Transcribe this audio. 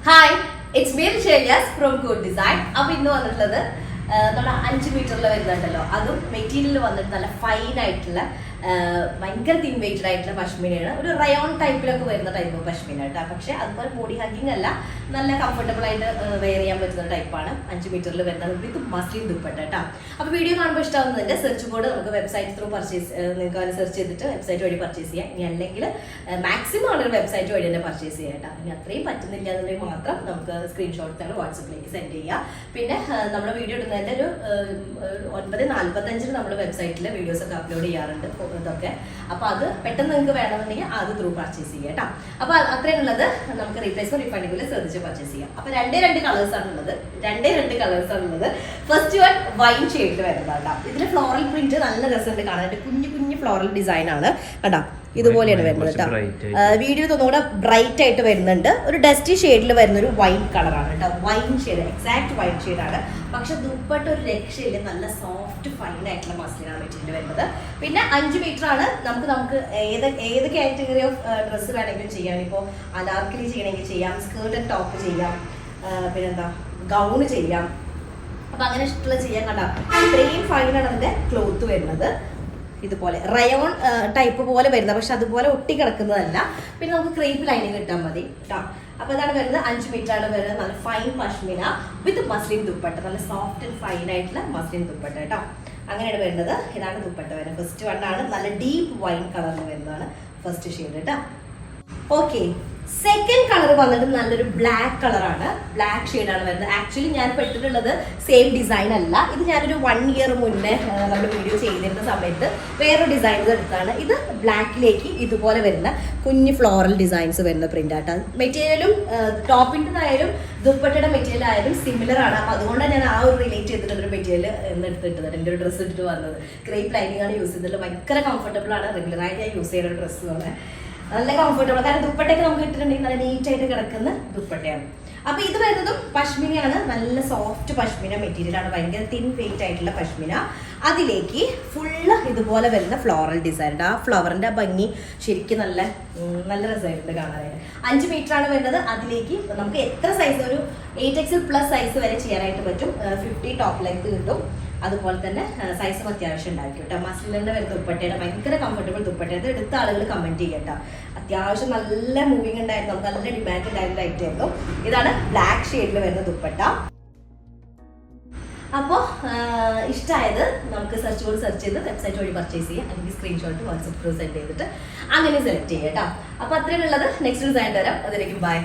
Hi, it's me ഷേലിയാസ് from good design. അപ്പോൾ ഇന്ന് വന്നിട്ടുള്ളത് നമ്മുടെ 5 മീറ്ററിൽ വരുന്നുണ്ടല്ലോ, അതും മെറ്റീരിയൽ വന്നിട്ട് നല്ല ഫൈൻ ആയിട്ടുള്ള ഭയങ്കര തിൻ വെയിറ്റഡ് ആയിട്ടുള്ള പശ്മീനയാണ്. ഒരു റയോൺ ടൈപ്പിലൊക്കെ വരുന്ന ടൈപ്പ് പശ്മീന കേട്ടോ. പക്ഷെ അതുപോലെ ബോഡി ഹഗ്ഗിങ് അല്ല, നല്ല കംഫർട്ടബിൾ ആയിട്ട് വെയർ ചെയ്യാൻ പറ്റുന്ന ടൈപ്പാണ്. 5 മീറ്ററിൽ വരുന്നത് വിത്ത് മസ്ലിൻ ദുപ്പട്ട കേട്ടോ. അപ്പോൾ വീഡിയോ കാണുമ്പോൾ ഇഷ്ടമാവുന്നതിന്റെ സെർച്ച് കോഡ് നമുക്ക് വെബ്സൈറ്റ് ത്രൂ പർച്ചേസ് നിങ്ങൾക്ക് അത് സെർച്ച് ചെയ്തിട്ട് വെബ്സൈറ്റ് വഴി പർച്ചേസ് ചെയ്യാം. ഇനി അല്ലെങ്കിൽ മാക്സിമം ആളുകൾ വെബ്സൈറ്റ് വഴി തന്നെ പർച്ചേസ് ചെയ്യാം കേട്ടോ. ഇനി അത്രയും പറ്റുന്നില്ല എന്നുണ്ടെങ്കിൽ മാത്രം നമുക്ക് സ്ക്രീൻഷോട്ട് തന്നെ വാട്സപ്പിലേക്ക് സെൻഡ് ചെയ്യാം. പിന്നെ നമ്മുടെ വീഡിയോ ഇടുന്നതിൻ്റെ ഒരു 9:45 നമ്മൾ വെബ്സൈറ്റിൽ വീഡിയോസ് ഒക്കെ അപ്ലോഡ് ചെയ്യാറുണ്ട് ഇതൊക്കെ. അപ്പോൾ അത് പെട്ടെന്ന് നിങ്ങൾക്ക് വേണമെന്നുണ്ടെങ്കിൽ അത് ത്രൂ പർച്ചേസ് ചെയ്യാം കേട്ടോ. അപ്പോൾ അത്രയുള്ളത് നമുക്ക് റീപ്ലേസോ റീഫണ്ടിങ്ങിൽ ശ്രദ്ധിച്ച് പർച്ചേസ് ചെയ്യാം. അപ്പോൾ രണ്ട് കളേഴ്സ് ആണുള്ളത്. ഫസ്റ്റ് വൺ വൈൻ ഷെയ്ഡിൽ വരുന്നതാണ്. ഇതിൽ ഫ്ലോറൽ പ്രിന്റ് നല്ല രസമുണ്ട് കാണാനായിട്ട്. കുഞ്ഞു ഫ്ലോറൽ ഡിസൈൻ ആണ് കേട്ടോ. ഇതുപോലെയാണ് വരുന്നത് കേട്ടോ. വീഡിയോ ഒന്നുകൂടെ ബ്രൈറ്റ് ആയിട്ട് വരുന്നുണ്ട്. ഒരു ഡസ്റ്റി ഷെയ്ഡിൽ വരുന്ന ഒരു വൈൻ കളറാണ് കേട്ടോ. വൈൻ ഷെയ്ഡ്, എക്സാക്ട് വൈൻ ഷെയ്ഡാണ്. പക്ഷെ ദുപ്പട്ട ഒരു രക്ഷയില്ല, നല്ല സോഫ്റ്റ് ഫൈൻ ആയിട്ടുള്ള മസ്ലിനാണ് മെറ്റീരിയൽ വരുന്നത്. പിന്നെ 5 മീറ്റർ ആണ്. നമുക്ക് ഏത് കാറ്റഗറി ഓഫ് ഡ്രസ്സ് വേണമെങ്കിലും ചെയ്യാം. ഇപ്പോൾ അനാർക്കലി ചെയ്യണമെങ്കിൽ ചെയ്യാം, സ്കേർട്ട് ആൻഡ് ടോപ്പ് ചെയ്യാം, പിന്നെന്താ ഗൗണ് ചെയ്യാം. അപ്പൊ അങ്ങനെ ഇഷ്ടമുള്ള ചെയ്യാൻ കണ്ടോ. ഇത്രയും ഫൈനാണ് അതിന്റെ ക്ലോത്ത് വരുന്നത്. ഇതുപോലെ റയോൺ ടൈപ്പ് പോലെ വരുന്നത്, പക്ഷെ അതുപോലെ ഒട്ടി കിടക്കുന്നതല്ല. പിന്നെ നമുക്ക് ക്രേപ്പ് ലൈനിങ് കിട്ടാൻ മതി കേട്ടോ. അപ്പൊ ഇതാണ് വരുന്നത്. 5 മീറ്റർ ആണ് വരുന്നത്. നല്ല ഫൈൻ പശ്മിന വിത്ത് മസ്ലിൻ ദുപ്പട്ട, നല്ല സോഫ്റ്റ് ആൻഡ് ഫൈൻ ആയിട്ടുള്ള മസ്ലിൻ ദുപ്പട്ട കേട്ടോ. അങ്ങനെയാണ് വരുന്നത്. ഇതാണ് ദുപ്പട്ട വരുന്നത്. ഫസ്റ്റ് വൺ ആണ്. നല്ല ഡീപ്പ് വൈൻ കളറിൽ വരുന്നതാണ് ഫസ്റ്റ് ഷെയ്ഡ് കേട്ടോ. ഓക്കെ, സെക്കൻഡ് കളർ വന്നിട്ട് നല്ലൊരു ബ്ലാക്ക് കളറാണ്. ബ്ലാക്ക് ഷെയ്ഡാണ് വരുന്നത്. ആക്ച്വലി ഞാൻ പെട്ടിട്ടുള്ളത് സെയിം ഡിസൈൻ അല്ല. ഇത് ഞാനൊരു 1 ഇയർ മുന്നേ നമ്മൾ വീഡിയോ ചെയ്തിരുന്ന സമയത്ത് വേറൊരു ഡിസൈൻ എടുത്താണ്. ഇത് ബ്ലാക്കിലേക്ക് ഇതുപോലെ വരുന്ന കുഞ്ഞ് ഫ്ലോറൽ ഡിസൈൻസ് വരുന്ന പ്രിന്റ് ആട്ടോ. മെറ്റീരിയലും ടോപ്പിൻ്റെതായാലും ദുപ്പട്ടയുടെ മെറ്റീരിയൽ ആയാലും സിമിലർ ആണ്. അപ്പോൾ അതുകൊണ്ടാണ് ഞാൻ ആ ഒരു റിലേറ്റ് ചെയ്തിട്ടുള്ളൊരു മെറ്റീരിയൽ എടുത്തിട്ടത്. എൻ്റെ ഒരു ഡ്രസ്സ് ഇട്ടിട്ട് വന്നത് ക്രേപ്പ് ലൈനിങ് ആണ് യൂസ് ചെയ്തിട്ടുള്ളത്. ഭയങ്കര കംഫർട്ടബിൾ ആണ്. റെഗുലറായിട്ട് ഞാൻ യൂസ് ചെയ്യുന്ന ഒരു ഡ്രസ്സുമാണ്. നല്ല കംഫർട്ടബിൾ, കാരണം ദുപ്പട്ടയൊക്കെ നമുക്ക് ഇട്ടിട്ടുണ്ടെങ്കിൽ നല്ല നീറ്റായിട്ട് കിടക്കുന്ന ദുപ്പട്ടയാണ്. അപ്പൊ ഇത് വരുന്നതും പശ്മിനയാണ്. നല്ല സോഫ്റ്റ് പശ്മിന മെറ്റീരിയൽ ആണ്. ഭയങ്കര തിൻ വെയിറ്റ് ആയിട്ടുള്ള പശ്മിന. അതിലേക്ക് ഫുള്ള് ഇതുപോലെ വരുന്ന ഫ്ലോറൽ ഡിസൈൻ ഉണ്ട്. ആ ഫ്ലവറിന്റെ ഭംഗി ശരിക്കും നല്ല രസമായിട്ടുണ്ട് കാണാനായിട്ട്. 5 മീറ്റർ ആണ് വരുന്നത്. അതിലേക്ക് നമുക്ക് എത്ര സൈസ്, ഒരു 8XL+ സൈസ് വരെ ചെയ്യാനായിട്ട് പറ്റും. 50 ടോപ്പ് ലെങ്ത് കിട്ടും. അതുപോലെ തന്നെ സൈസും അത്യാവശ്യം ഉണ്ടായിരിക്കും കേട്ടോ. മസ്ലിൻ്റെ വരുന്ന ദുപ്പട്ടയുടെ ഭയങ്കര കംഫർട്ടബിൾ ദുപ്പട്ടയുടെ എടുത്ത ആളുകൾ കമന്റ് ചെയ്യട്ടോ. അത്യാവശ്യം നല്ല മൂവിങ് ഉണ്ടായിരുന്നു, നമുക്ക് നല്ല ഡിമാൻഡ് ഉണ്ടായിരുന്ന ഐറ്റം ആയിരുന്നു. ഇതാണ് ബ്ലാക്ക് ഷെയ്ഡിൽ വരുന്ന ദുപ്പട്ട. അപ്പോൾ ഇഷ്ടമായത് നമുക്ക് സെർച്ച് ചെയ്ത് വെബ്സൈറ്റ് വഴി പർച്ചേസ് ചെയ്യാം. അല്ലെങ്കിൽ സ്ക്രീൻഷോട്ട് വാട്സപ്പ് ത്രൂ സെൻഡ് ചെയ്തിട്ട് അങ്ങനെ സെലക്ട് ചെയ്യാം കേട്ടോ. അപ്പോൾ അത്രയും ഉള്ളത്. നെക്സ്റ്റ് ഡിസൈൻ തരാം. അതിലേക്ക് ബൈ.